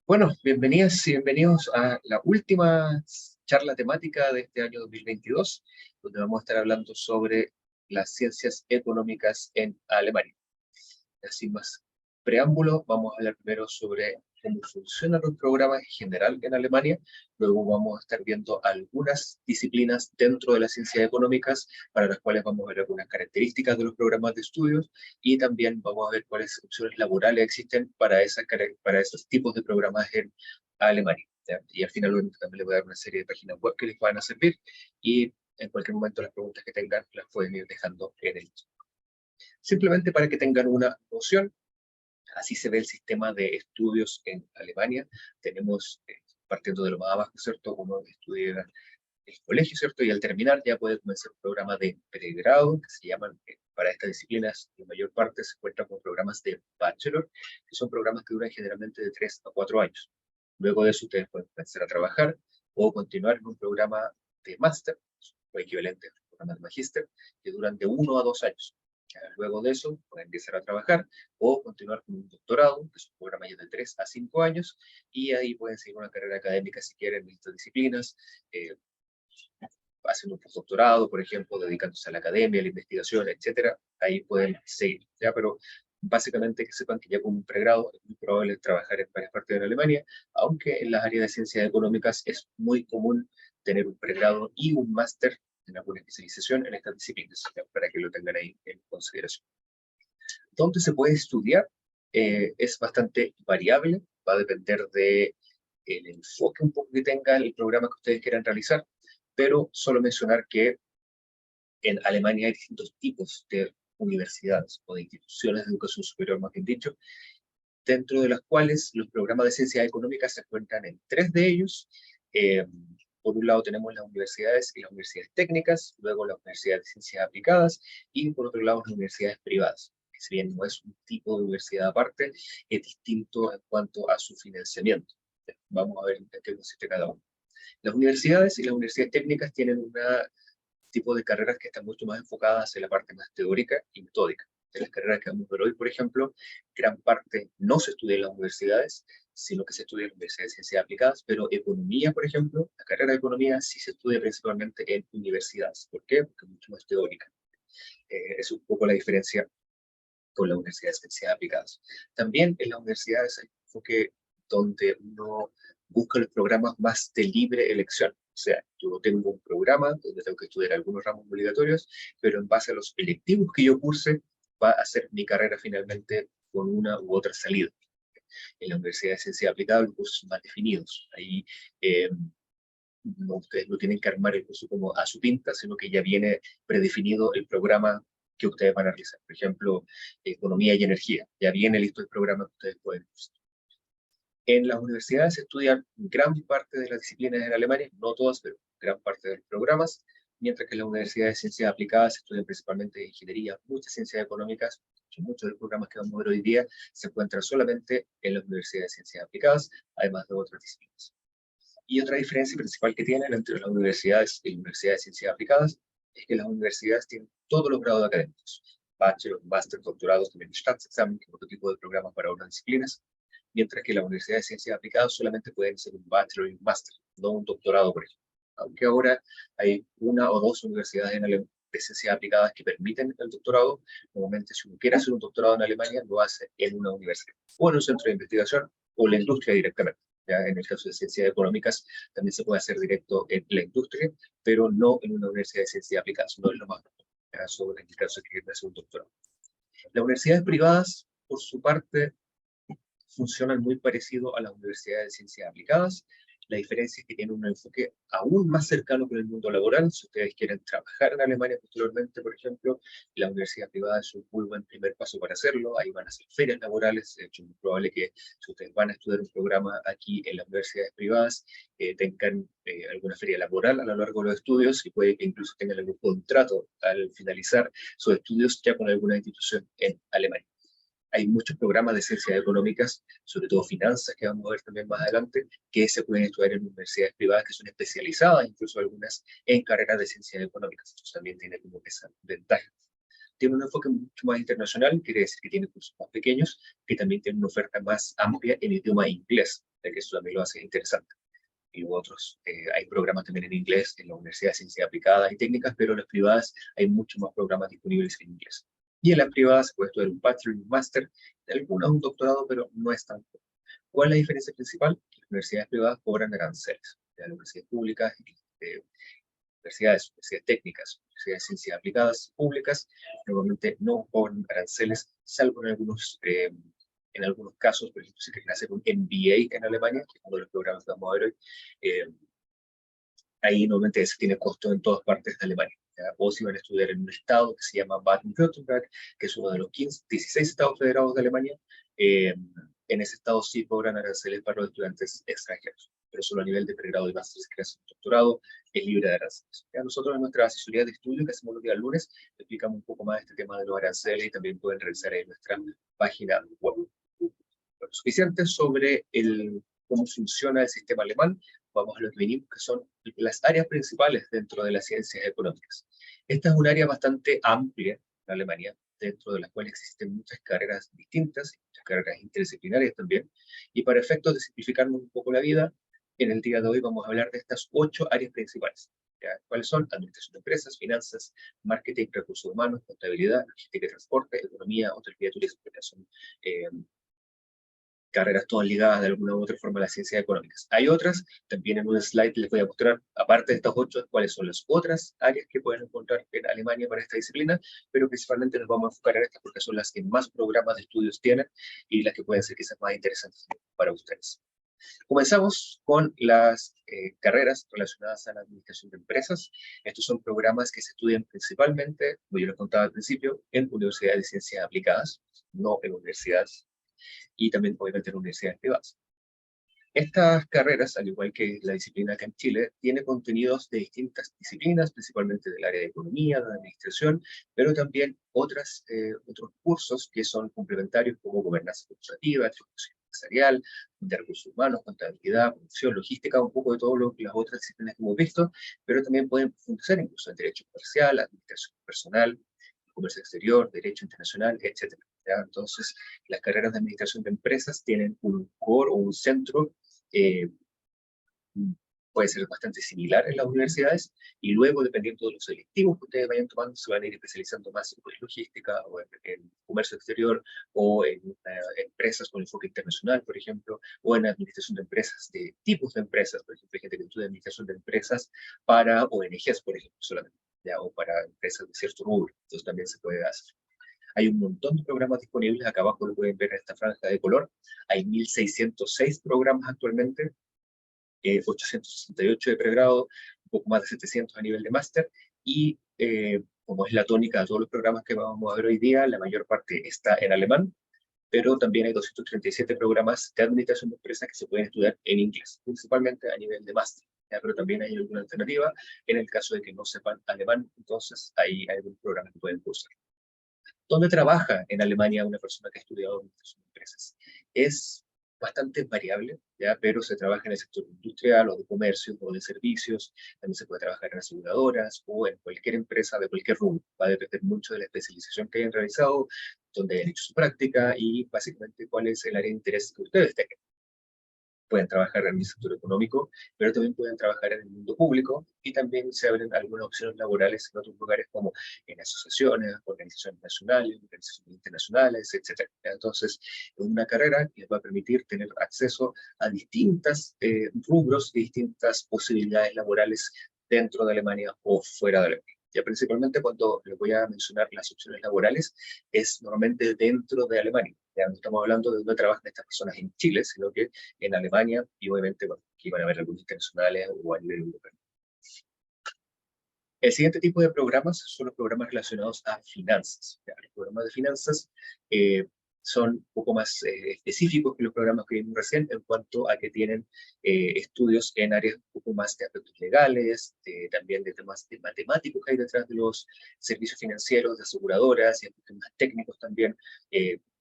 Bueno, bienvenidas y bienvenidos a la última charla temática de este año 2022, donde vamos a estar hablando sobre las ciencias económicas en Alemania. Sin más preámbulo, vamos a hablar primero sobre cómo funcionan los programas en general en Alemania. Luego vamos a estar viendo algunas disciplinas dentro de las ciencias económicas, para las cuales vamos a ver algunas características de los programas de estudios, y también vamos a ver cuáles opciones laborales existen para esos tipos de programas en Alemania. ¿Ya? Y al final también les voy a dar una serie de páginas web que les van a servir, y en cualquier momento las preguntas que tengan las pueden ir dejando en el chat. Simplemente para que tengan una noción, así se ve el sistema de estudios en Alemania. Tenemos, partiendo de lo más abajo, ¿cierto? Uno estudia el colegio, ¿cierto? Y al terminar ya puede comenzar un programa de pregrado, que se llaman, para estas disciplinas, la mayor parte se encuentra con programas de bachelor, que son programas que duran generalmente de 3 a 4 años. Luego de eso ustedes pueden comenzar a trabajar o continuar en un programa de máster, o equivalente a un programa de magíster, que duran de 1 a 2 años. Luego de eso, pueden empezar a trabajar o continuar con un doctorado, que es un programa ya de 3 a 5 años, y ahí pueden seguir una carrera académica si quieren en estas disciplinas, haciendo un postdoctorado, por ejemplo, dedicándose a la academia, a la investigación, etcétera. Ahí pueden seguir, ¿ya? Pero básicamente que sepan que ya con un pregrado es muy probable trabajar en varias partes de Alemania, aunque en las áreas de ciencias económicas es muy común tener un pregrado y un máster en alguna especialización en estas disciplinas, ¿ya? Para que lo tengan ahí en consideración. ¿Dónde se puede estudiar? Es bastante variable, va a depender de el enfoque un poco que tenga el programa que ustedes quieran realizar, pero solo mencionar que en Alemania hay distintos tipos de universidades o de instituciones de educación superior, más bien dicho, dentro de las cuales los programas de ciencias económicas se encuentran en tres de ellos. Eh, por un lado tenemos las universidades y las universidades técnicas, luego las universidades de ciencias aplicadas, y por otro lado las universidades privadas, que si bien no es un tipo de universidad aparte, es distinto en cuanto a su financiamiento. Vamos a ver en qué consiste cada uno. Las universidades y las universidades técnicas tienen un tipo de carreras que están mucho más enfocadas en la parte más teórica y metódica. De las carreras que vamos a ver hoy, por ejemplo, gran parte no se estudia en las universidades, sino que se estudia en las universidades de ciencias aplicadas, pero economía, por ejemplo, la carrera de economía sí se estudia principalmente en universidades. ¿Por qué? Porque es mucho más teórica. Es un poco la diferencia con las universidades de ciencias aplicadas. También en las universidades hay un enfoque donde uno busca los programas más de libre elección. O sea, yo tengo un programa donde tengo que estudiar algunos ramos obligatorios, pero en base a los electivos que yo curse, va a ser mi carrera finalmente con una u otra salida. En la Universidad de Ciencias Aplicadas los cursos son más definidos. Ahí ustedes no tienen que armar el curso como a su pinta, sino que ya viene predefinido el programa que ustedes van a realizar. Por ejemplo, economía y energía. Ya viene listo el programa que ustedes pueden usar. En las universidades se estudian gran parte de las disciplinas en Alemania, no todas, pero gran parte de los programas, mientras que en las universidades de ciencias aplicadas se estudian principalmente ingeniería, muchas ciencias económicas. Muchos de los programas que vamos a ver hoy día se encuentran solamente en las universidades de ciencias aplicadas, además de otras disciplinas. Y otra diferencia principal que tienen entre las universidades y las universidades de ciencias aplicadas es que las universidades tienen todos los grados académicos: bachelor, máster, doctorados, también Staatsexamen, que es otro tipo de programas para otras disciplinas, mientras que las universidades de ciencias aplicadas solamente pueden ser un bachelor y un máster, no un doctorado, por ejemplo. Aunque ahora hay una o dos universidades de ciencias aplicadas que permiten el doctorado, normalmente si uno quiere hacer un doctorado en Alemania, lo hace en una universidad, o en un centro de investigación, o en la industria directamente. Ya en el caso de ciencias económicas también se puede hacer directo en la industria, pero no en una universidad de ciencias aplicadas, no es lo más común. Sobre en el caso de que quieren hacer un doctorado. Las universidades privadas, por su parte, funcionan muy parecido a las universidades de ciencias aplicadas. La diferencia es que tienen un enfoque aún más cercano con el mundo laboral. Si ustedes quieren trabajar en Alemania posteriormente, por ejemplo, la universidad privada es un muy buen primer paso para hacerlo. Ahí van a hacer ferias laborales. De hecho, es muy probable que si ustedes van a estudiar un programa aquí en las universidades privadas, tengan alguna feria laboral a lo largo de los estudios, y puede que incluso tengan algún contrato al finalizar sus estudios ya con alguna institución en Alemania. Hay muchos programas de ciencias económicas, sobre todo finanzas, que vamos a ver también más adelante, que se pueden estudiar en universidades privadas que son especializadas, incluso algunas en carreras de ciencias económicas. Entonces también tiene como esa ventaja. Tiene un enfoque mucho más internacional, quiere decir que tiene cursos más pequeños, que también tienen una oferta más amplia en idioma inglés. que eso también lo hace interesante. Y otros, hay programas también en inglés en la Universidad de Ciencias Aplicadas y Técnicas, pero en las privadas hay muchos más programas disponibles en inglés. Y en las privadas se puede estudiar un bachelor y un máster, algunas un doctorado, pero no es tanto. ¿Cuál es la diferencia principal? Las universidades privadas cobran aranceles. Las universidades públicas, universidades técnicas, universidades de ciencias aplicadas públicas, normalmente no cobran aranceles, salvo en algunos casos, por ejemplo, si quieren hacer un MBA en Alemania, que es uno de los programas que vamos a ver hoy, eh, ahí normalmente se tiene costo en todas partes de Alemania. ¿Ya? O si van a estudiar en un estado que se llama Baden-Württemberg, que es uno de los 16 estados federados de Alemania, en ese estado sí cobran aranceles para los estudiantes extranjeros, pero solo a nivel de pregrado y máster, si quieres un doctorado, es libre de aranceles. ¿Ya? Nosotros en nuestra asesoría de estudio que hacemos los días lunes, explicamos un poco más este tema de los aranceles y también pueden revisar ahí nuestra página web. Lo suficiente sobre cómo funciona el sistema alemán. Vamos a lo que venimos, que son las áreas principales dentro de las ciencias económicas. Esta es un área bastante amplia en Alemania, dentro de la cual existen muchas carreras distintas, muchas carreras interdisciplinarias también, y para efectos de simplificarnos un poco la vida, en el día de hoy vamos a hablar de estas 8 áreas principales. ¿Ya? ¿Cuáles son? Administración de empresas, finanzas, marketing, recursos humanos, contabilidad, logística y transporte, economía, hotelería, turismo, que son carreras todas ligadas de alguna u otra forma a las ciencias económicas. Hay otras, también en un slide les voy a mostrar, aparte de estas 8, cuáles son las otras áreas que pueden encontrar en Alemania para esta disciplina, pero principalmente nos vamos a enfocar en estas porque son las que más programas de estudios tienen y las que pueden ser quizás más interesantes para ustedes. Comenzamos con las carreras relacionadas a la administración de empresas. Estos son programas que se estudian principalmente, como yo les contaba al principio, en universidades de ciencias aplicadas, no en universidades, y también obviamente en universidades privadas. Estas carreras, al igual que la disciplina acá en Chile, tiene contenidos de distintas disciplinas, principalmente del área de economía, de administración, pero también otros cursos que son complementarios como gobernanza corporativa, estructuración empresarial, de recursos humanos, contabilidad, producción, logística, un poco de todas las otras disciplinas que hemos visto, pero también pueden profundizar incluso en derecho comercial, administración personal, comercio exterior, derecho internacional, etc. ¿Ya? Entonces, las carreras de administración de empresas tienen un core o un centro, eh, puede ser bastante similar en las universidades, y luego, dependiendo de los selectivos que ustedes vayan tomando, se van a ir especializando más en logística, o en comercio exterior, o en empresas con enfoque internacional, por ejemplo, o en administración de empresas, de tipos de empresas, por ejemplo, hay gente que estudia administración de empresas para ONGs, por ejemplo, solamente, ¿ya? O para empresas de cierto rubro, entonces también se puede hacer. Hay un montón de programas disponibles, acá abajo lo pueden ver en esta franja de color. Hay 1.606 programas actualmente, 868 de pregrado, un poco más de 700 a nivel de máster, y como es la tónica de todos los programas que vamos a ver hoy día, la mayor parte está en alemán, pero también hay 237 programas de administración de empresas que se pueden estudiar en inglés, principalmente a nivel de máster. ¿Ya? Pero también hay alguna alternativa en el caso de que no sepan alemán, entonces hay algunos programas que pueden cursar. ¿Dónde trabaja en Alemania una persona que ha estudiado administración de empresas? Es bastante variable, ¿ya? Pero se trabaja en el sector industrial o de comercio o de servicios, también se puede trabajar en aseguradoras o en cualquier empresa de cualquier rubro. Va a depender mucho de la especialización que hayan realizado, dónde hayan hecho su práctica y básicamente cuál es el área de interés que ustedes tengan. Pueden trabajar en el sector económico, pero también pueden trabajar en el mundo público y también se abren algunas opciones laborales en otros lugares como en asociaciones, organizaciones nacionales, organizaciones internacionales, etc. Entonces, es una carrera que les va a permitir tener acceso a distintos rubros y distintas posibilidades laborales dentro de Alemania o fuera de Alemania. Ya principalmente cuando les voy a mencionar las opciones laborales, es normalmente dentro de Alemania. Ya no estamos hablando de dónde trabajan estas personas en Chile, sino que en Alemania, y obviamente, bueno, aquí van a haber algunos internacionales o a nivel europeo. El siguiente tipo de programas son los programas relacionados a finanzas. ¿Ya? Los programas de finanzas son un poco más específicos que los programas que vimos recién en cuanto a que tienen estudios en áreas un poco más de aspectos legales, también de temas de matemáticos que hay detrás de los servicios financieros, de aseguradoras y aspectos más técnicos también,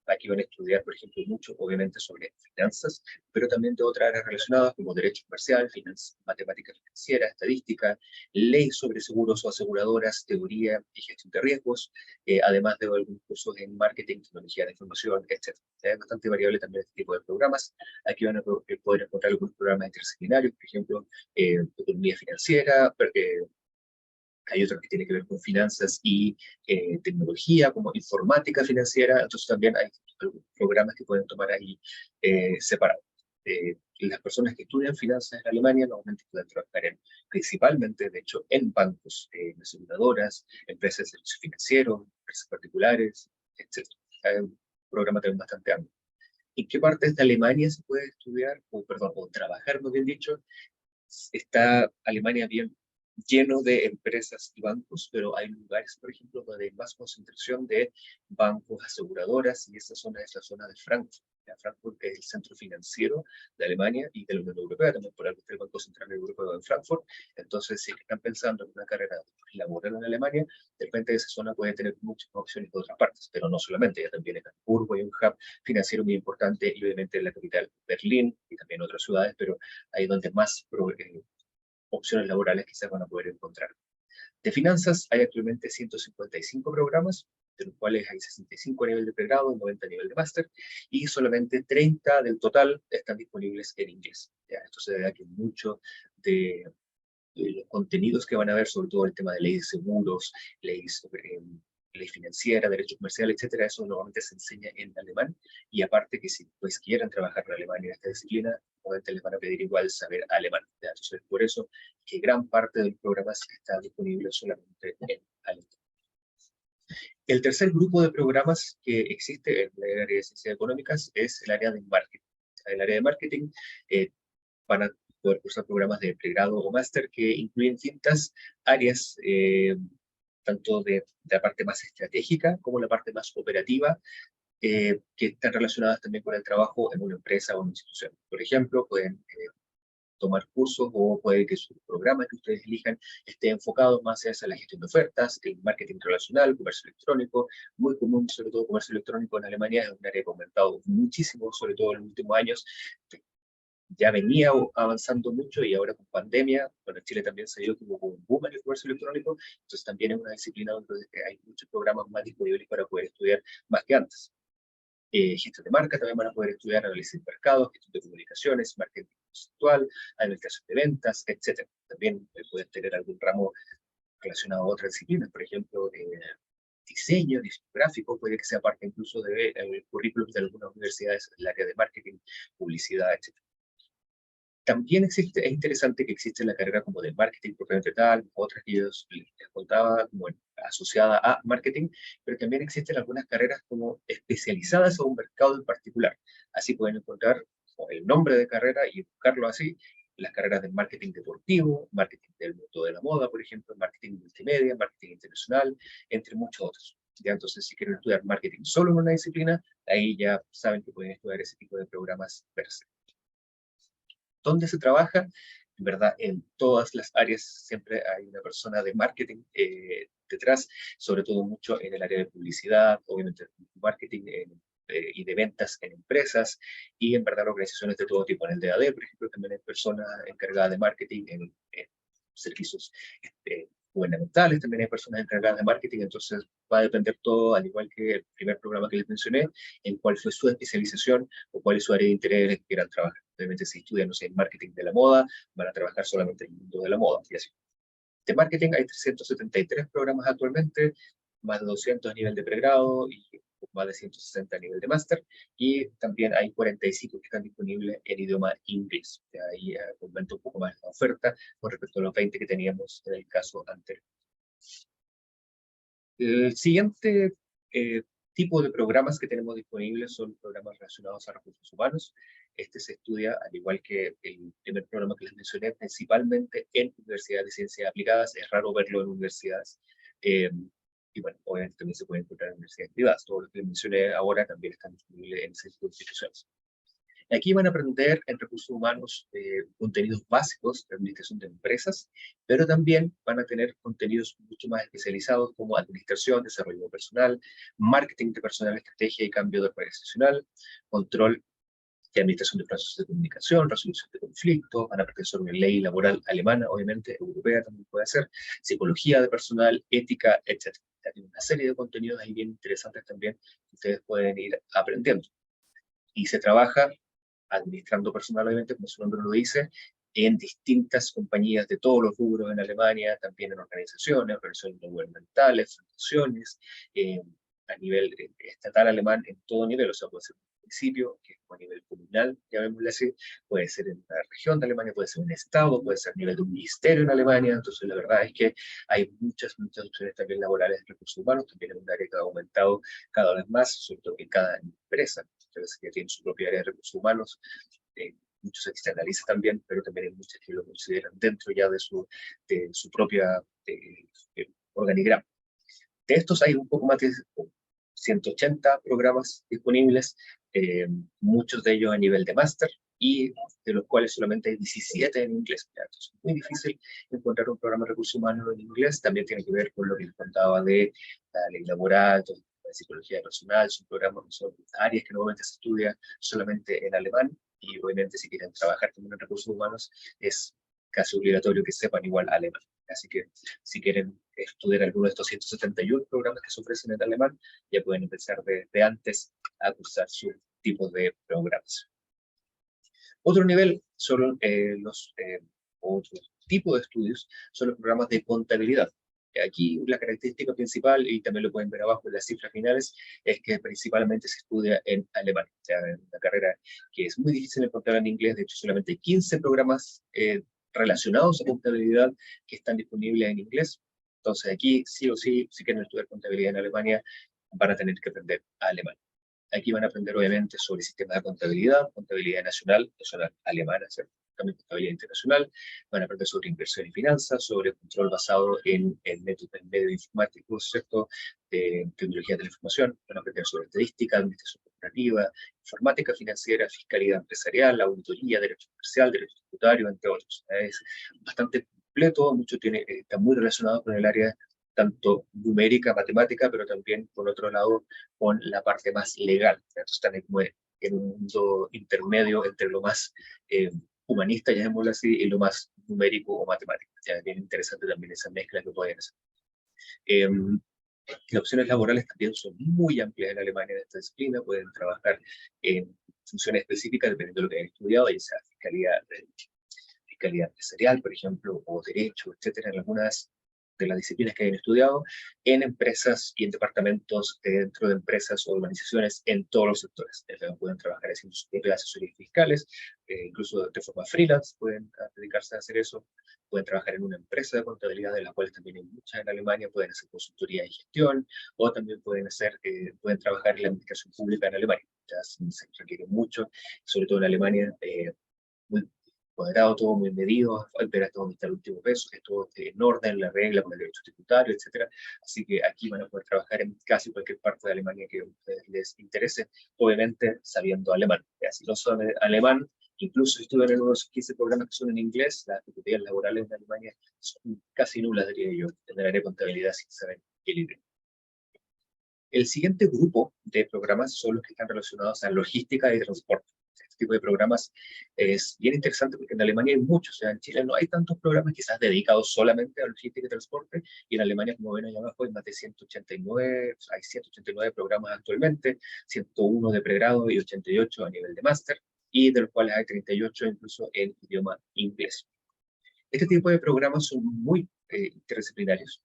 Aquí van a estudiar, por ejemplo, mucho, obviamente, sobre finanzas, pero también de otras áreas relacionadas como derecho comercial, matemática financiera, estadística, ley sobre seguros o aseguradoras, teoría y gestión de riesgos, además de algunos cursos en marketing, tecnología de información, etc. Es bastante variable también este tipo de programas. Aquí van a poder encontrar algunos programas interdisciplinarios, por ejemplo, economía financiera, hay otros que tienen que ver con finanzas y tecnología, como informática financiera. Entonces también hay algunos programas que pueden tomar ahí separados. Las personas que estudian finanzas en Alemania normalmente pueden trabajar principalmente, de hecho, en bancos, en aseguradoras, empresas de servicios financieros, empresas particulares, etc. Es un programa también bastante amplio. ¿En qué partes de Alemania se puede estudiar, o perdón, o trabajar, más bien dicho? Está Alemania bien lleno de empresas y bancos, pero hay lugares, por ejemplo, donde hay más concentración de bancos, aseguradoras, y esa zona es la zona de Frankfurt. Frankfurt es el centro financiero de Alemania y de la Unión Europea, también por algo está el Banco Central Europeo en Frankfurt. Entonces, si están pensando en una carrera laboral en Alemania, de repente esa zona puede tener muchas opciones de otras partes, pero no solamente, ya también en Hamburgo hay un hub financiero muy importante, y obviamente en la capital, Berlín, y también otras ciudades, pero ahí donde más opciones laborales que se van a poder encontrar. De finanzas hay actualmente 155 programas, de los cuales hay 65 a nivel de pregrado, 90 a nivel de máster, y solamente 30 del total están disponibles en inglés. ¿Ya? Esto se debe a que mucho de los contenidos que van a ver, sobre todo el tema de ley de seguros, ley sobre ley financiera, derecho comercial, etcétera, eso normalmente se enseña en alemán, y aparte que si pues quieren trabajar en alemán en esta disciplina, obviamente les van a pedir igual saber alemán. ¿Ya? Entonces, por eso que gran parte de los programas está disponible solamente en alemán. El tercer grupo de programas que existe en el área de ciencias económicas es el área de marketing. El área de marketing van a poder cursar programas de pregrado o máster que incluyen distintas áreas, tanto de la parte más estratégica como la parte más operativa, que están relacionadas también con el trabajo en una empresa o una institución. Por ejemplo, pueden tomar cursos, o puede que su programa que ustedes elijan esté enfocado más hacia la gestión de ofertas, el marketing relacional, comercio electrónico, muy común, sobre todo comercio electrónico en Alemania, es un área que ha aumentado muchísimo, sobre todo en los últimos años. Ya venía avanzando mucho, y ahora con pandemia, bueno, en Chile también se dio como un boom en el comercio electrónico, entonces también es una disciplina donde hay muchos programas más disponibles para poder estudiar más que antes. Gestión de marca, también van a poder estudiar análisis de mercados, gestión de comunicaciones, marketing conceptual, administración de ventas, etc. También pueden tener algún ramo relacionado a otras disciplinas, por ejemplo, diseño gráfico, puede que sea parte incluso del currículum de algunas universidades en el área de marketing, publicidad, etc. También es interesante que existe la carrera como de marketing propiamente tal, otras que yo les contaba como asociada a marketing, pero también existen algunas carreras como especializadas a un mercado en particular. Así pueden encontrar el nombre de carrera y buscarlo así, las carreras de marketing deportivo, marketing del mundo de la moda, por ejemplo, marketing multimedia, marketing internacional, entre muchos otros. Ya, entonces, si quieren estudiar marketing solo en una disciplina, ahí ya saben que pueden estudiar ese tipo de programas per se. ¿Dónde se trabaja? En verdad, en todas las áreas siempre hay una persona de marketing detrás, sobre todo mucho en el área de publicidad, obviamente marketing y de ventas en empresas, y en verdad organizaciones de todo tipo. En el DAD, por ejemplo, también hay personas encargadas de marketing en servicios gubernamentales, también hay personas encargadas de marketing, entonces va a depender todo, al igual que el primer programa que les mencioné, en cuál fue su especialización o cuál es su área de interés en el que quieran trabajar. Obviamente, si estudian, no sé, marketing de la moda, van a trabajar solamente en el mundo de la moda, y así. De marketing hay 373 programas actualmente, más de 200 a nivel de pregrado y más de 160 a nivel de máster, y también hay 45 que están disponibles en idioma inglés. Ahí aumenta un poco más la oferta con respecto a los 20 que teníamos en el caso anterior. El siguiente tipo de programas que tenemos disponibles son programas relacionados a recursos humanos. Este se estudia, al igual que el primer programa que les mencioné, principalmente en universidades de ciencias aplicadas. Es raro verlo en universidades. Y bueno, obviamente también se puede encontrar en universidades privadas. Todo lo que les mencioné ahora también están disponibles en esas instituciones. Aquí van a aprender en recursos humanos contenidos básicos de administración de empresas, pero también van a tener contenidos mucho más especializados como administración, desarrollo personal, marketing de personal, estrategia y cambio de organizacional, control de administración de procesos de comunicación, resolución de conflictos, van a aprender sobre ley laboral alemana, obviamente, europea también puede ser, psicología de personal, ética, etc. Hay una serie de contenidos ahí bien interesantes también que ustedes pueden ir aprendiendo. Y se trabaja administrando personal, obviamente, como su nombre lo dice, en distintas compañías de todos los rubros en Alemania, también en organizaciones no gubernamentales, fundaciones, a nivel estatal alemán, en todo nivel, o sea, puede ser un municipio, que es a nivel comunal, llamémosle así, puede ser en una región de Alemania, puede ser un estado, puede ser a nivel de un ministerio en Alemania, entonces la verdad es que hay muchas opciones también laborales de recursos humanos, también es un área que ha aumentado cada vez más, sobre todo que cada empresa, entonces, que tiene su propia área de recursos humanos, muchos externalizan también, pero también hay muchos que lo consideran dentro ya de su propia organigrama. De estos hay un poco más de 180 programas disponibles, muchos de ellos a nivel de máster, y de los cuales solamente hay 17 en inglés. Entonces, es muy difícil encontrar un programa de recursos humanos en inglés. También tiene que ver con lo que les contaba de la ley laboral, de psicología personal, son programas, son áreas que normalmente se estudia solamente en alemán, y obviamente si quieren trabajar también en recursos humanos es casi obligatorio que sepan igual alemán. Así que si quieren estudiar alguno de estos 171 programas que se ofrecen en alemán, ya pueden empezar de antes a cursar sus tipos de programas. Otro nivel son otro tipo de estudios, son los programas de contabilidad. Aquí la característica principal, y también lo pueden ver abajo en las cifras finales, es que principalmente se estudia en alemán. O sea, es una carrera que es muy difícil de encontrar en inglés. De hecho, solamente hay 15 programas relacionados a contabilidad que están disponibles en inglés. Entonces aquí, sí o sí, si quieren estudiar contabilidad en Alemania, van a tener que aprender alemán. Aquí van a aprender, obviamente, sobre sistemas de contabilidad nacional, nacional alemana, ¿cierto? También contabilidad internacional. Van a aprender sobre inversión y finanzas, sobre control basado en medios informáticos, ¿cierto? Tecnologías de la información. Van a aprender sobre estadística, administración corporativa, informática financiera, fiscalidad empresarial, auditoría, derecho comercial, derecho tributario, entre otros. Es bastante completo, está muy relacionado con el área tanto numérica, matemática, pero también, por otro lado, con la parte más legal. Entonces, están como en un mundo intermedio entre lo más humanista, llamémoslo así, y lo más numérico o matemático. Ya, es bien interesante también esa mezcla que pueden hacer. Las opciones laborales también son muy amplias en Alemania en esta disciplina. Pueden trabajar en funciones específicas dependiendo de lo que hayan estudiado, ya sea fiscalía empresarial, por ejemplo, o derecho, etcétera, en algunas de las disciplinas que hayan estudiado, en empresas y en departamentos dentro de empresas o organizaciones en todos los sectores. Pueden trabajar haciendo sus propias asesorías fiscales, incluso de forma freelance pueden dedicarse a hacer eso. Pueden trabajar en una empresa de contabilidad, de las cuales también hay muchas en Alemania, pueden hacer consultoría y gestión, o también pueden trabajar en la administración pública en Alemania. Ya se requiere mucho, sobre todo en Alemania, muy cuadrado, todo muy medido, pero hasta donde está el último peso, que todo esté en orden, la regla con el derecho tributario, etcétera. Así que aquí van a poder trabajar en casi cualquier parte de Alemania que a ustedes les interese, obviamente sabiendo alemán. Si no saben alemán, incluso si estudian en unos 15 programas que son en inglés, las actividades laborales en Alemania son casi nulas, diría yo, en el área de contabilidad sin saber el idioma. El siguiente grupo de programas son los que están relacionados a logística y transporte. Este tipo de programas es bien interesante porque en Alemania hay muchos, o sea, en Chile no hay tantos programas quizás dedicados solamente a logística y transporte, y en Alemania, como ven allá abajo, hay más de 189, hay 189 programas actualmente, 101 de pregrado y 88 a nivel de máster, y de los cuales hay 38 incluso en idioma inglés. Este tipo de programas son muy interdisciplinarios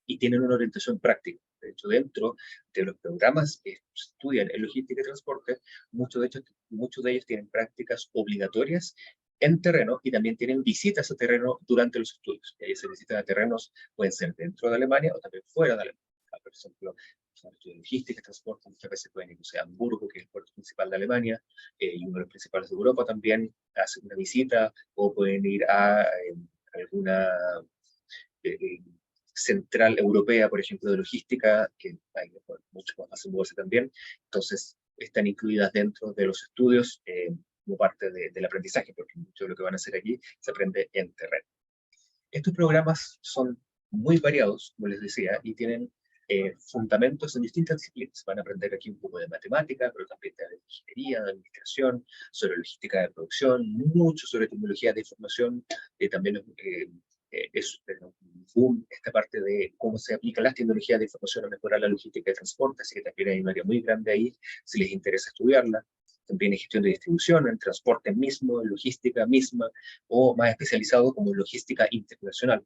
y tienen una orientación práctica. De hecho, dentro de los programas que se estudian en logística y transporte, muchos de ellos tienen prácticas obligatorias en terreno y también tienen visitas a terreno durante los estudios. Y esas visitas a terrenos pueden ser dentro de Alemania o también fuera de Alemania. Por ejemplo, los estudios de logística y transporte muchas veces pueden ir a Hamburgo, que es el puerto principal de Alemania, y uno de los principales de Europa también, hacer una visita, o pueden ir a alguna eh, central europea, por ejemplo, de logística, que hay mucho más fácil moverse también. Entonces, están incluidas dentro de los estudios como parte del aprendizaje, porque mucho de lo que van a hacer aquí se aprende en terreno. Estos programas son muy variados, como les decía, y tienen fundamentos en distintas disciplinas. Van a aprender aquí un poco de matemática, pero también de ingeniería, de administración, sobre logística de producción, mucho sobre tecnología de información, también es un boom esta parte de cómo se aplican las tecnologías de información a mejorar la logística de transporte, así que también hay un área muy grande ahí, si les interesa estudiarla. También en gestión de distribución, en transporte mismo, en logística misma, o más especializado como logística internacional.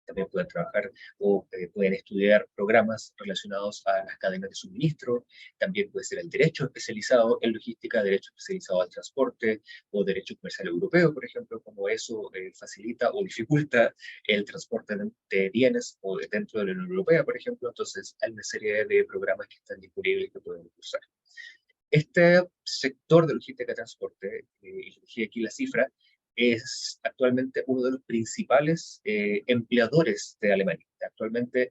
También pueden trabajar o pueden estudiar programas relacionados a las cadenas de suministro. También puede ser el derecho especializado en logística, derecho especializado al transporte o derecho comercial europeo, por ejemplo, como eso facilita o dificulta el transporte de bienes o dentro de la Unión Europea, por ejemplo. Entonces, hay una serie de programas que están disponibles que pueden cursar. Este sector de logística de transporte, y elegí aquí la cifra, es actualmente uno de los principales empleadores de Alemania. Actualmente,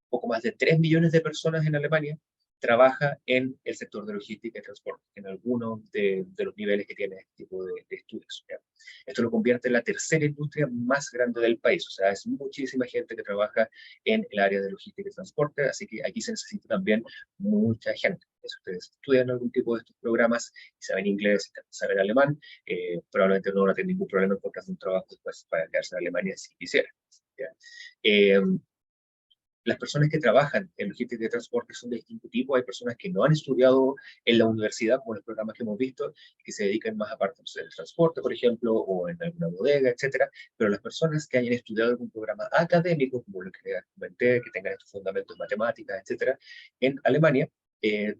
poco más de 3 millones de personas en Alemania trabaja en el sector de logística y transporte, en algunos de los niveles que tiene este tipo de estudios. ¿Ya? Esto lo convierte en la tercera industria más grande del país, o sea, es muchísima gente que trabaja en el área de logística y transporte, así que aquí se necesita también mucha gente. Si ustedes estudian algún tipo de estos programas y saben inglés y saben alemán, probablemente no van a tener ningún problema en encontrar un trabajo después para quedarse en Alemania si quisieran. ¿Ya? Las personas que trabajan en logística de transporte son de distinto tipo. Hay personas que no han estudiado en la universidad, como los programas que hemos visto, que se dedican más a partes del transporte, por ejemplo, o en alguna bodega, etcétera. Pero las personas que hayan estudiado algún programa académico, como lo que les comenté, que tengan estos fundamentos de matemáticas, etcétera, en Alemania,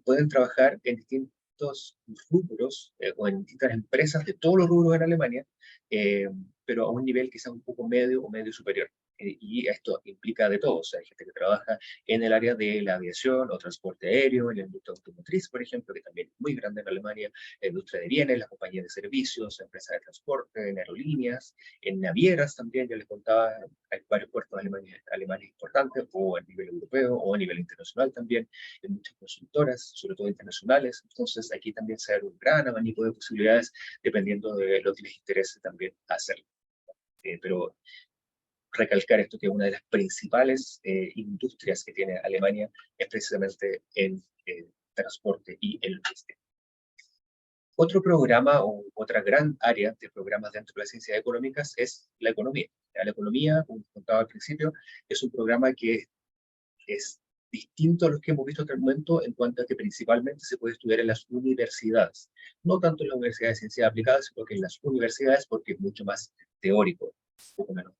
pueden trabajar en distintos rubros o en distintas empresas de todos los rubros en Alemania, pero a un nivel quizás un poco medio o medio superior. Y esto implica de todo, o sea, hay gente que trabaja en el área de la aviación o transporte aéreo, en la industria automotriz, por ejemplo, que también es muy grande en Alemania, la industria de bienes, las compañías de servicios, empresas de transporte, en aerolíneas, en navieras también, ya les contaba, hay varios puertos alemanes importantes, o a nivel europeo, o a nivel internacional también, en muchas consultoras, sobre todo internacionales, entonces aquí también se abre un gran abanico de posibilidades, dependiendo de lo que les interese también hacerlo. Pero recalcar esto, que una de las principales industrias que tiene Alemania es precisamente el transporte y el logística. Otro programa o otra gran área de programas dentro de las ciencias económicas es la economía. La economía, como contaba al principio, es un programa que es distinto a los que hemos visto hasta el momento en cuanto a que principalmente se puede estudiar en las universidades. No tanto en las universidades de ciencias aplicadas, sino que en las universidades, porque es mucho más teórico, un poco menos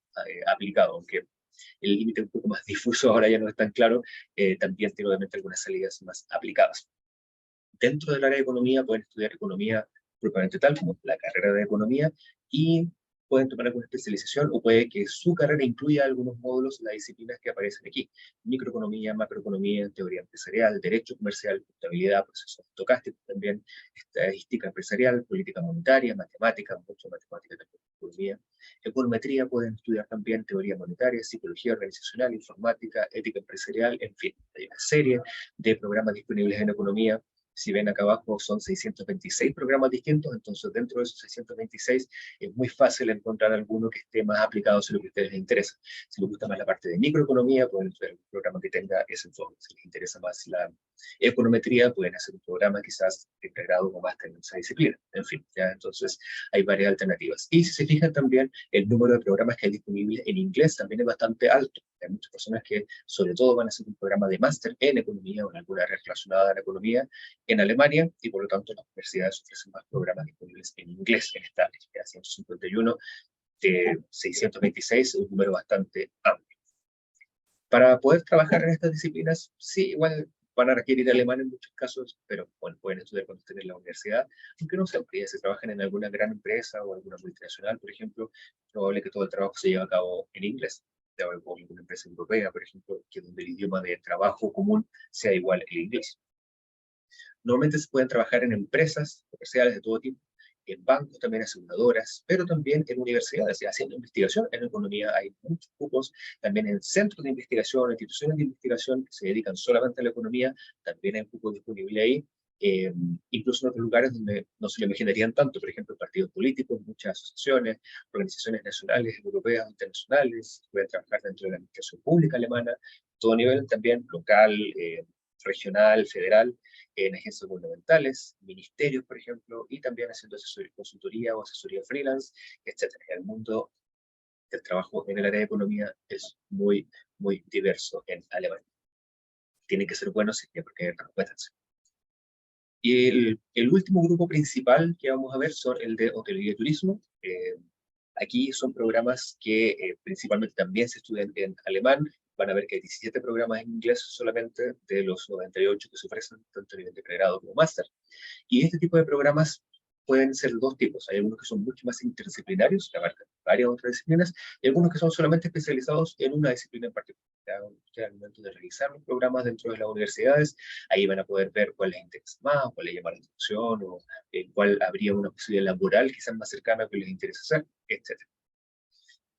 aplicado, aunque el límite un poco más difuso ahora ya no es tan claro, también tiene obviamente algunas salidas más aplicadas. Dentro del área de economía pueden estudiar economía propiamente tal, como la carrera de economía, y pueden tomar alguna especialización, o puede que su carrera incluya algunos módulos de las disciplinas que aparecen aquí: microeconomía, macroeconomía, teoría empresarial, derecho comercial, contabilidad, procesos estocásticos también, estadística empresarial, política monetaria, matemática, mucho matemática también, economía. Econometría pueden estudiar también teoría monetaria, psicología organizacional, informática, ética empresarial, en fin, hay una serie de programas disponibles en economía. Si ven acá abajo, son 626 programas distintos, entonces dentro de esos 626 es muy fácil encontrar alguno que esté más aplicado a lo que a ustedes les interesa. Si les gusta más la parte de microeconomía, pueden hacer un programa que tenga ese enfoque. Si les interesa más la econometría, pueden hacer un programa quizás de pregrado o máster en esa disciplina. En fin, ya entonces hay varias alternativas. Y si se fijan también, el número de programas que hay disponibles en inglés también es bastante alto. Hay muchas personas que sobre todo van a hacer un programa de máster en economía o en alguna área relacionada a la economía en Alemania, y por lo tanto las universidades ofrecen más programas disponibles en inglés en esta área. 151 de 626, un número bastante amplio. Para poder trabajar en estas disciplinas, sí, igual van a requerir alemán en muchos casos, pero bueno, pueden estudiar cuando estén en la universidad, aunque no siempre. Si trabajan en alguna gran empresa o alguna multinacional, por ejemplo, es probable que todo el trabajo se lleve a cabo en inglés. O alguna empresa europea, por ejemplo, que donde el idioma de trabajo común sea igual el inglés. Normalmente se pueden trabajar en empresas comerciales de todo tipo, en bancos, también aseguradoras, pero también en universidades, haciendo investigación en economía. Hay muchos grupos, también en centros de investigación, instituciones de investigación que se dedican solamente a la economía, también hay un cupo disponible ahí. incluso en otros lugares donde no se lo imaginarían tanto, por ejemplo, partidos políticos, muchas asociaciones, organizaciones nacionales, europeas, internacionales, pueden trabajar dentro de la administración pública alemana, todo nivel también local, regional, federal, en agencias gubernamentales, ministerios, por ejemplo, y también haciendo asesoría, consultoría o asesoría freelance, etcétera. El mundo del trabajo en el área de economía es muy, muy diverso en Alemania. Tienen que ser buenos porque respetanse. Y el último grupo principal que vamos a ver son el de hotelería y turismo. Aquí son programas que principalmente también se estudian en alemán. Van a ver que hay 17 programas en inglés solamente de los 98 que se ofrecen, tanto a nivel de pregrado como máster. Y este tipo de programas pueden ser dos tipos. Hay algunos que son mucho más interdisciplinarios, que abarcan varias otras disciplinas, y algunos que son solamente especializados en una disciplina en particular. Al momento de revisar los programas dentro de las universidades, ahí van a poder ver cuál les interesa más, cuál les llama la atención, o cuál habría una posibilidad laboral quizás más cercana a que les interesa hacer, etc.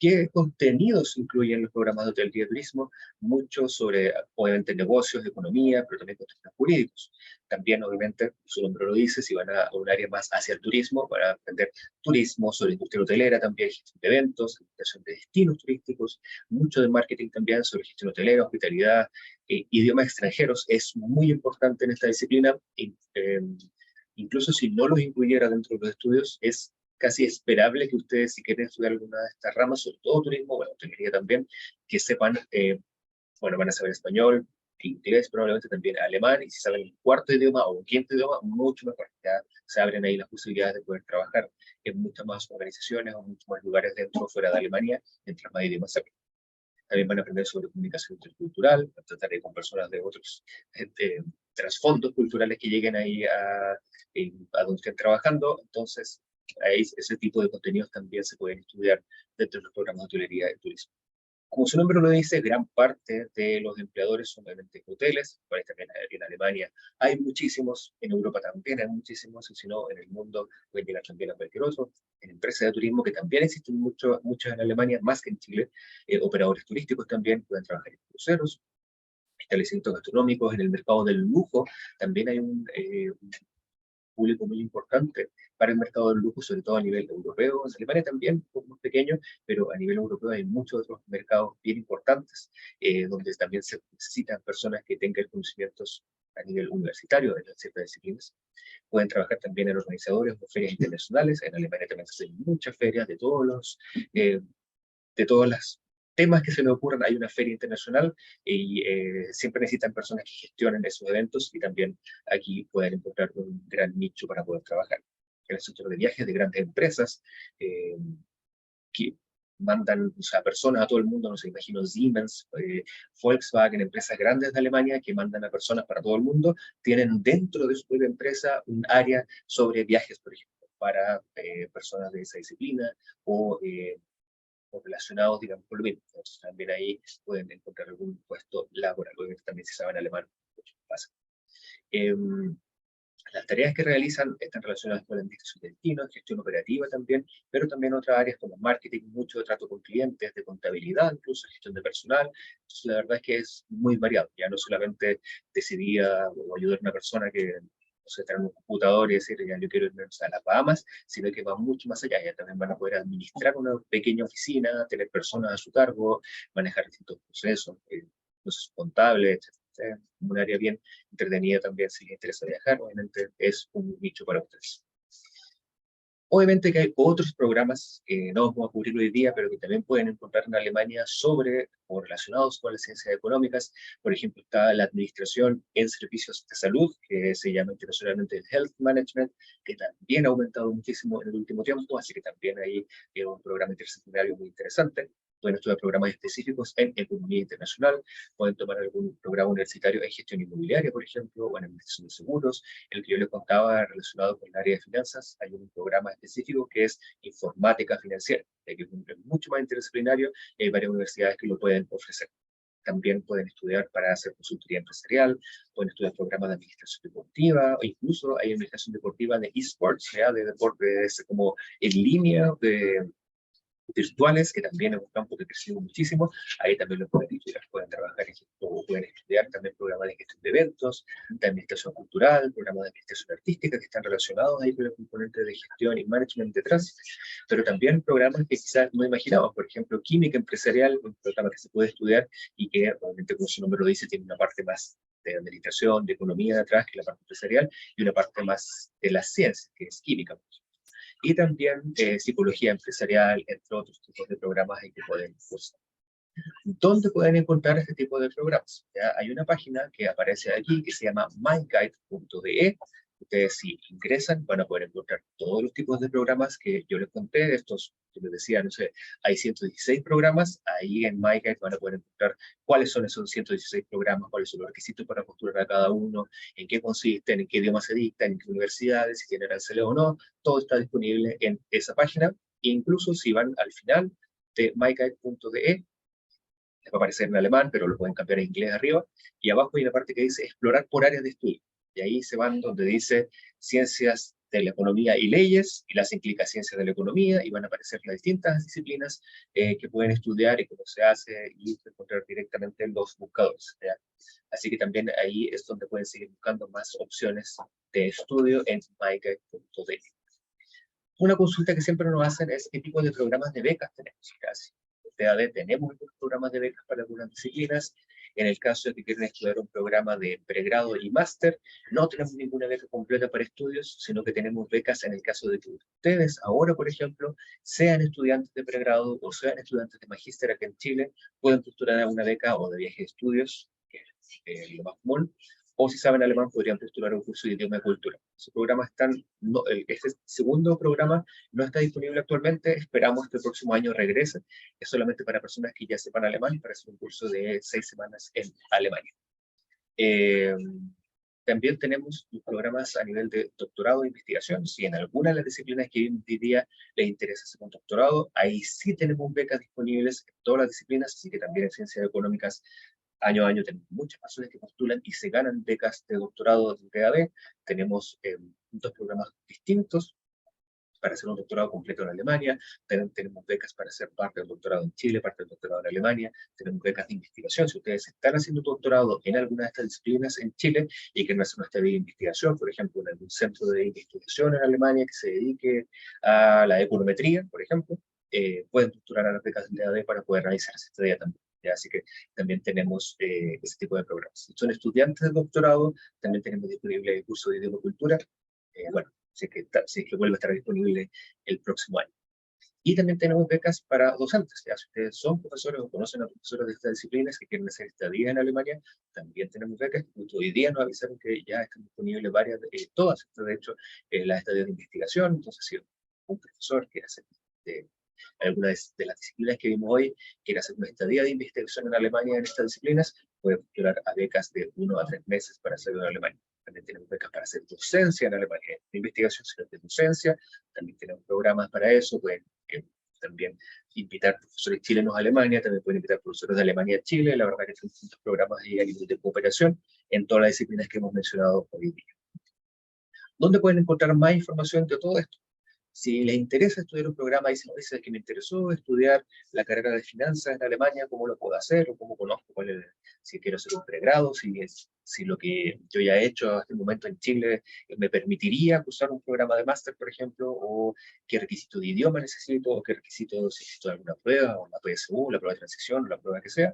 ¿Qué contenidos incluyen los programas de hotelería y turismo? Mucho sobre, obviamente, negocios, economía, pero también contenidos jurídicos. También, obviamente, su nombre lo dice, si van a un área más hacia el turismo, van a aprender turismo, sobre industria hotelera también, gestión de eventos, administración de destinos turísticos, mucho de marketing también, sobre gestión hotelera, hospitalidad, idiomas extranjeros. Es muy importante en esta disciplina, incluso si no los incluyera dentro de los estudios, es casi esperable que ustedes, si quieren estudiar alguna de estas ramas, sobre todo turismo, bueno, hotelería también, que sepan, bueno, van a saber español, inglés, probablemente también alemán, y si saben un cuarto idioma o un quinto idioma, mucho mejor. Ya se abren ahí las posibilidades de poder trabajar en muchas más organizaciones o muchos más lugares dentro o fuera de Alemania, mientras más idiomas sepan. También van a aprender sobre comunicación intercultural, van a tratar de con personas de otros trasfondos culturales que lleguen ahí a donde estén trabajando. Entonces, ahí ese tipo de contenidos también se pueden estudiar dentro de los programas de hotelería y turismo. Como su nombre lo dice, gran parte de los empleadores son obviamente hoteles, por ahí también en Alemania hay muchísimos, en Europa también hay muchísimos, y si no, en el mundo pueden llegar también a cualquier otro. En empresas de turismo, que también existen muchas en Alemania, más que en Chile, operadores turísticos también pueden trabajar en cruceros, establecimientos gastronómicos, en el mercado del lujo, también hay un público muy importante para el mercado del lujo, sobre todo a nivel europeo. En Alemania también, un poco más pequeño, pero a nivel europeo hay muchos otros mercados bien importantes, donde también se necesitan personas que tengan conocimientos a nivel universitario en ciertas disciplinas. Pueden trabajar también en organizadores o ferias internacionales. En Alemania también se hacen muchas ferias de todos los temas que se le ocurran. Hay una feria internacional y siempre necesitan personas que gestionen esos eventos, y también aquí pueden encontrar un gran nicho para poder trabajar. En el sector de viajes de grandes empresas eh, que mandan, o sea, personas a todo el mundo, no sé, imagino Siemens, Volkswagen, empresas grandes de Alemania que mandan a personas para todo el mundo, tienen dentro de su propia empresa un área sobre viajes, por ejemplo, para personas de esa disciplina o relacionados, digamos, con lo mismo. Entonces, también ahí pueden encontrar algún puesto laboral, obviamente también si saben alemán, mucho pasa. Las tareas que realizan están relacionadas con la administración de destinos, gestión operativa también, pero también otras áreas como marketing, mucho de trato con clientes, de contabilidad, incluso gestión de personal. Entonces, la verdad es que es muy variado. Ya no solamente decidir o ayudar a una persona que no sé, traer un computador y decir, ya yo quiero irme a las Bahamas, sino que va mucho más allá. Ya también van a poder administrar una pequeña oficina, tener personas a su cargo, manejar distintos procesos, procesos contables, etc. Un área bien entretenida también, si les interesa viajar, obviamente es un nicho para ustedes. Obviamente que hay otros programas que no vamos a cubrir hoy día, pero que también pueden encontrar en Alemania sobre o relacionados con las ciencias económicas. Por ejemplo, está la administración en servicios de salud, que se llama internacionalmente el Health Management, que también ha aumentado muchísimo en el último tiempo, así que también ahí es un programa interdisciplinario muy interesante. Pueden estudiar programas específicos en economía internacional, pueden tomar algún programa universitario en gestión inmobiliaria, por ejemplo, o en administración de seguros. El que yo les contaba relacionado con el área de finanzas, hay un programa específico que es informática financiera, que es mucho más interdisciplinario, y hay varias universidades que lo pueden ofrecer. También pueden estudiar para hacer consultoría empresarial, pueden estudiar programas de administración deportiva, o incluso hay administración deportiva de esports, ¿ya? De deportes como en línea, virtuales, que también es un campo que ha crecido muchísimo. Ahí también lo pueden estudiar, pueden trabajar o pueden estudiar también programas de gestión de eventos, de administración cultural, programas de administración artística que están relacionados ahí con el componente de gestión y management detrás, pero también programas que quizás no imaginamos, por ejemplo, química empresarial, un programa que se puede estudiar y que, obviamente, como su nombre lo dice, tiene una parte más de administración, de economía detrás, que es la parte empresarial, y una parte más de la ciencia, que es química. Y también psicología empresarial, entre otros tipos de programas en que pueden cursar. ¿Dónde pueden encontrar este tipo de programas? ¿Ya? Hay una página que aparece aquí que se llama myguide.de. Ustedes, si ingresan, van a poder encontrar todos los tipos de programas que yo les conté, de estos que les decía, no sé, hay 116 programas. Ahí en MyGuide van a poder encontrar cuáles son esos 116 programas, cuáles son los requisitos para postular a cada uno, en qué consisten, en qué idiomas se dictan, en qué universidades, si tienen arancel o no. Todo está disponible en esa página. Incluso si van al final de myguide.de, les va a aparecer en alemán, pero lo pueden cambiar en inglés arriba, y abajo hay una parte que dice explorar por áreas de estudio, y ahí se van donde dice ciencias de la economía y leyes, y las clic a ciencias de la economía, y van a aparecer las distintas disciplinas que pueden estudiar y cómo se hace, y encontrar directamente en los buscadores, ¿ya? Así que también ahí es donde pueden seguir buscando más opciones de estudio en myguide.de. Una consulta que siempre nos hacen es qué tipo de programas de becas tenemos. Casi. TAD tenemos algunos programas de becas para algunas disciplinas. En el caso de que quieran estudiar un programa de pregrado y máster, no tenemos ninguna beca completa para estudios, sino que tenemos becas en el caso de que ustedes ahora, por ejemplo, sean estudiantes de pregrado o sean estudiantes de magíster aquí en Chile, pueden postular a una beca o de viaje de estudios, que es lo más común, o si saben alemán podrían postular un curso de idioma y cultura. Esos programas están, no, este segundo programa no está disponible actualmente, esperamos que el próximo año regrese, es solamente para personas que ya sepan alemán y para hacer un curso de 6 semanas en Alemania. Eh, También tenemos programas a nivel de doctorado e investigación. Si en alguna de las disciplinas que hoy día les interesa hacer un doctorado, ahí sí tenemos becas disponibles en todas las disciplinas, así que también en ciencias económicas año a año tenemos muchas personas que postulan y se ganan becas de doctorado de PhD. Tenemos dos programas distintos para hacer un doctorado completo en Alemania, tenemos becas para hacer parte del doctorado en Chile, parte del doctorado en Alemania, tenemos becas de investigación. Si ustedes están haciendo doctorado en alguna de estas disciplinas en Chile y quieren hacer una estadía de investigación, por ejemplo, en algún centro de investigación en Alemania que se dedique a la econometría, por ejemplo, pueden postular a las becas de AD para poder realizar esa estadía también. ¿Ya? Así que también tenemos ese tipo de programas. Si son estudiantes de doctorado, también tenemos disponible el curso de idioma y cultura. Bueno, si que vuelve a estar disponible el próximo año. Y también tenemos becas para docentes. ¿Ya? Si ustedes son profesores o conocen a profesores de estas disciplinas que quieren hacer estadía en Alemania, también tenemos becas. Hoy día nos avisaron que ya están disponibles varias, todas, de hecho, las estadías de investigación. Entonces, si un profesor quiere hacer alguna de las disciplinas que vimos hoy, quiere hacer una estadía de investigación en Alemania en estas disciplinas, puede postular a becas de 1 a 3 meses para hacerlo en Alemania. También tenemos becas para hacer docencia en Alemania, de investigación, sino de docencia. También tenemos programas para eso. Pueden también invitar profesores chilenos a Alemania, también pueden invitar profesores de Alemania a Chile. La verdad que son distintos programas y a nivel de cooperación en todas las disciplinas que hemos mencionado hoy día. ¿Dónde pueden encontrar más información de todo esto? Si les interesa estudiar un programa, dicen, oye, que me interesó estudiar la carrera de finanzas en Alemania, ¿cómo lo puedo hacer? ¿O cómo conozco si quiero hacer un pregrado? Si lo que yo ya he hecho hasta el momento en Chile me permitiría cursar un programa de máster, por ejemplo, o qué requisito de idioma necesito, o qué requisito si necesito alguna prueba, o la PSU, la prueba de transición, o la prueba que sea.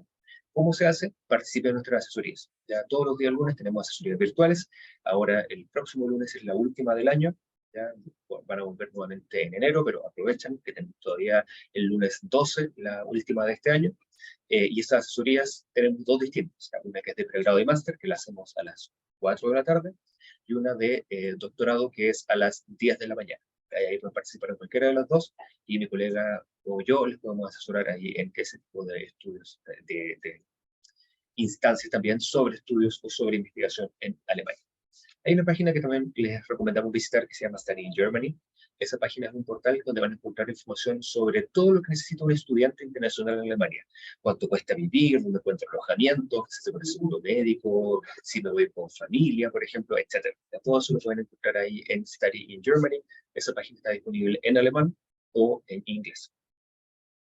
¿Cómo se hace? Participe en nuestras asesorías. Ya todos los días lunes tenemos asesorías virtuales. Ahora el próximo lunes es la última del año. Ya van a volver nuevamente en enero, pero aprovechan que tenemos todavía el lunes 12, la última de este año, y estas asesorías tenemos dos distintas, una que es de pregrado y máster, que la hacemos a las 4 de la tarde, y una de doctorado, que es a las 10 de la mañana. Ahí pueden participar en cualquiera de las dos, y mi colega o yo les podemos asesorar ahí en ese tipo de estudios, de instancias también sobre estudios o sobre investigación en Alemania. Hay una página que también les recomendamos visitar que se llama Study in Germany. Esa página es un portal donde van a encontrar información sobre todo lo que necesita un estudiante internacional en Alemania. Cuánto cuesta vivir, dónde encuentra alojamiento, qué se hace con el seguro médico, si me voy con familia, por ejemplo, etc. Todo eso lo pueden encontrar ahí en Study in Germany. Esa página está disponible en alemán o en inglés.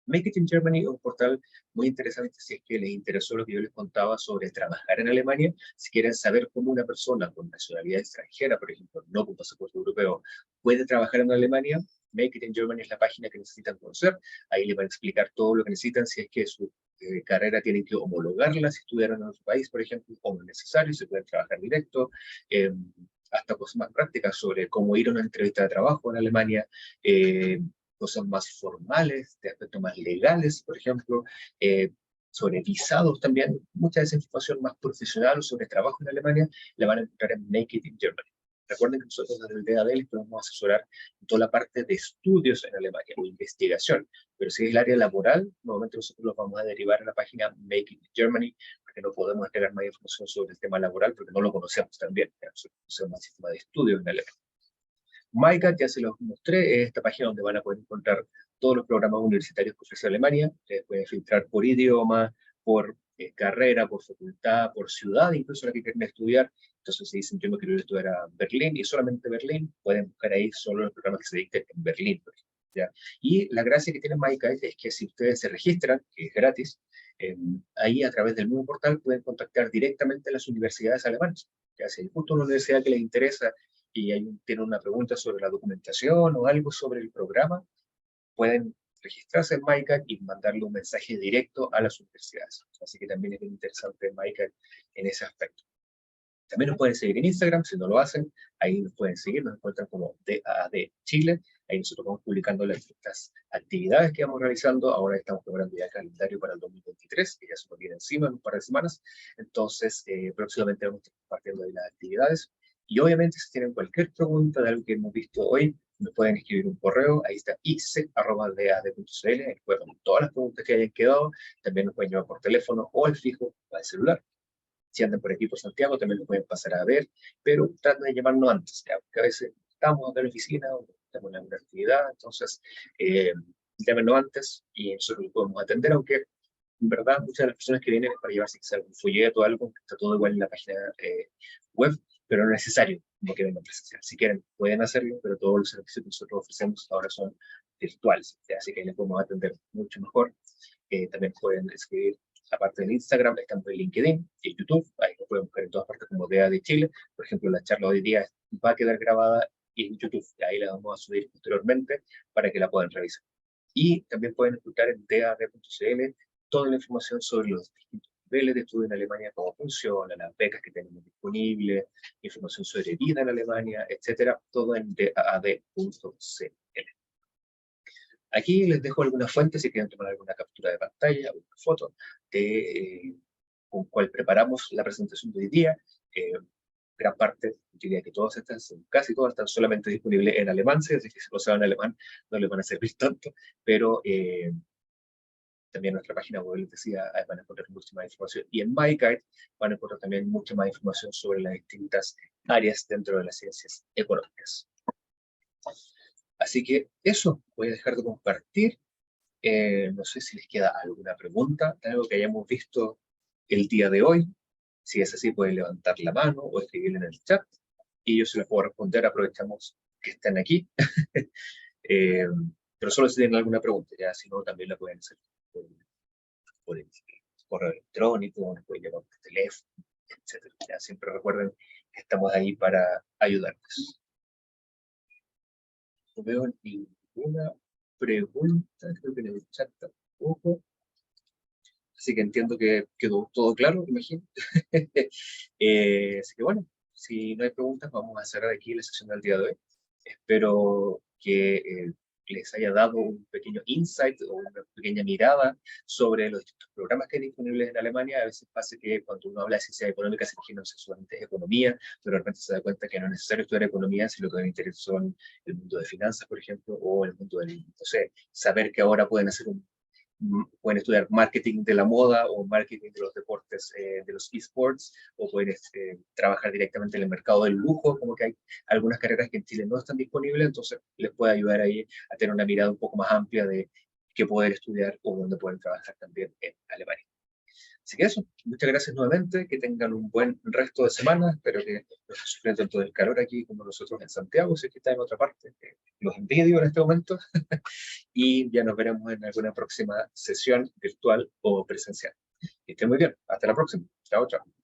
Make It in Germany es un portal muy interesante si es que les interesó lo que yo les contaba sobre trabajar en Alemania. Si quieren saber cómo una persona con nacionalidad extranjera, por ejemplo, no con pasaporte europeo, puede trabajar en Alemania, Make It in Germany es la página que necesitan conocer. Ahí les van a explicar todo lo que necesitan, si es que su carrera tienen que homologarla, si estudiaron en otro país, por ejemplo, como es necesario, se pueden trabajar directo, hasta cosas más prácticas sobre cómo ir a una entrevista de trabajo en Alemania, cosas más formales, de aspectos más legales, por ejemplo, sobre visados también, mucha de esa información más profesional sobre trabajo en Alemania la van a encontrar en Make It in Germany. Recuerden que nosotros desde el DAD les podemos asesorar en toda la parte de estudios en Alemania o investigación, pero si es el área laboral, normalmente nosotros los vamos a derivar a la página Make It in Germany, porque no podemos entregar más información sobre el tema laboral porque no lo conocemos también, nosotros conocemos el sistema de estudios en Alemania. MyGuide, ya se los mostré, es esta página donde van a poder encontrar todos los programas universitarios que ofrece Alemania. Ustedes pueden filtrar por idioma, por carrera, por facultad, por ciudad, incluso la que quieren estudiar. Entonces, si dicen, yo no quiero ir a estudiar a Berlín y solamente Berlín, pueden buscar ahí solo los programas que se dicten en Berlín, por ejemplo, ¿ya? Y la gracia que tiene MyGuide es que si ustedes se registran, que es gratis, ahí a través del mismo portal pueden contactar directamente a las universidades alemanas. Ya si hay justo una universidad que les interesa y tienen una pregunta sobre la documentación o algo sobre el programa, pueden registrarse en MyGuide y mandarle un mensaje directo a las universidades. Así que también es bien interesante MyGuide en ese aspecto. También nos pueden seguir en Instagram, si no lo hacen, ahí nos pueden seguir, nos encuentran como DAAD Chile, ahí nosotros vamos publicando las distintas actividades que vamos realizando, ahora estamos preparando ya el calendario para el 2023, que ya se nos viene encima en un par de semanas, entonces próximamente vamos a estar compartiendo ahí las actividades, y obviamente si tienen cualquier pregunta de algo que hemos visto hoy, me pueden escribir un correo, ahí está ice@dad.cl, ahí pueden poner todas las preguntas que hayan quedado, también nos pueden llamar por teléfono o al fijo o al celular. Si andan por aquí por Santiago, también lo pueden pasar a ver, pero traten de llamarnos antes, ¿ya? Porque a veces estamos acá en la oficina o estamos en alguna actividad, entonces llámenos antes y nosotros lo podemos atender, aunque en verdad muchas de las personas que vienen es para llevarse quizá algún folleto o algo, que está todo igual en la página web, pero no es necesario como que vengan presencial. Si quieren, pueden hacerlo, pero todos los servicios que nosotros ofrecemos ahora son virtuales, ¿ya? Así que les podemos atender mucho mejor. También pueden escribir, aparte del Instagram, están en LinkedIn y YouTube, ahí lo pueden buscar en todas partes como DA de Chile. Por ejemplo, la charla de hoy día va a quedar grabada en YouTube, y ahí la vamos a subir posteriormente para que la puedan revisar. Y también pueden escuchar en DAD.cl toda la información sobre los distintos niveles de estudio en Alemania, cómo funciona, las becas que tenemos disponibles, información sobre vida en Alemania, etcétera, todo en DAD.cl. Aquí les dejo algunas fuentes si quieren tomar alguna captura de pantalla, alguna foto con cual preparamos la presentación de hoy día. Gran parte, diría que todas estas, casi todas están solamente disponibles en alemán, así que si no saben alemán no les van a servir tanto, pero también en nuestra página web, les decía, van a encontrar mucha más información. Y en MyGuide van a encontrar también mucha más información sobre las distintas áreas dentro de las ciencias económicas. Así que eso, voy a dejar de compartir. No sé si les queda alguna pregunta, algo que hayamos visto el día de hoy. Si es así, pueden levantar la mano o escribirle en el chat y yo se les puedo responder. Aprovechamos que están aquí. eh, pero solo si tienen alguna pregunta, ya si no, también la pueden hacer por el correo electrónico, nos pueden llamar por teléfono, etc. Ya siempre recuerden que estamos ahí para ayudarles. No veo ninguna pregunta, creo que en el chat tampoco. Así que entiendo que quedó todo claro, me imagino. Así que bueno, si no hay preguntas, vamos a cerrar aquí la sesión del día de hoy. Espero que les haya dado un pequeño insight o una pequeña mirada sobre los distintos programas que hay disponibles en Alemania. A veces pasa que cuando uno habla de ciencia económica se imagina que solamente es economía, pero de repente se da cuenta que no es necesario estudiar economía si lo que les interesa son el mundo de finanzas, por ejemplo, o el mundo del, no sé, saber que ahora pueden hacer pueden estudiar marketing de la moda o marketing de los deportes, de los esports, o pueden trabajar directamente en el mercado del lujo, como que hay algunas carreras que en Chile no están disponibles, entonces les puede ayudar ahí a tener una mirada un poco más amplia de qué poder estudiar o dónde pueden trabajar también en Alemania. Así que eso, muchas gracias nuevamente, que tengan un buen resto de semana, espero que no estén sufriendo tanto del calor aquí como nosotros en Santiago, si es que está en otra parte, los envidio en este momento, y ya nos veremos en alguna próxima sesión virtual o presencial. Que estén muy bien, hasta la próxima, chao, chao.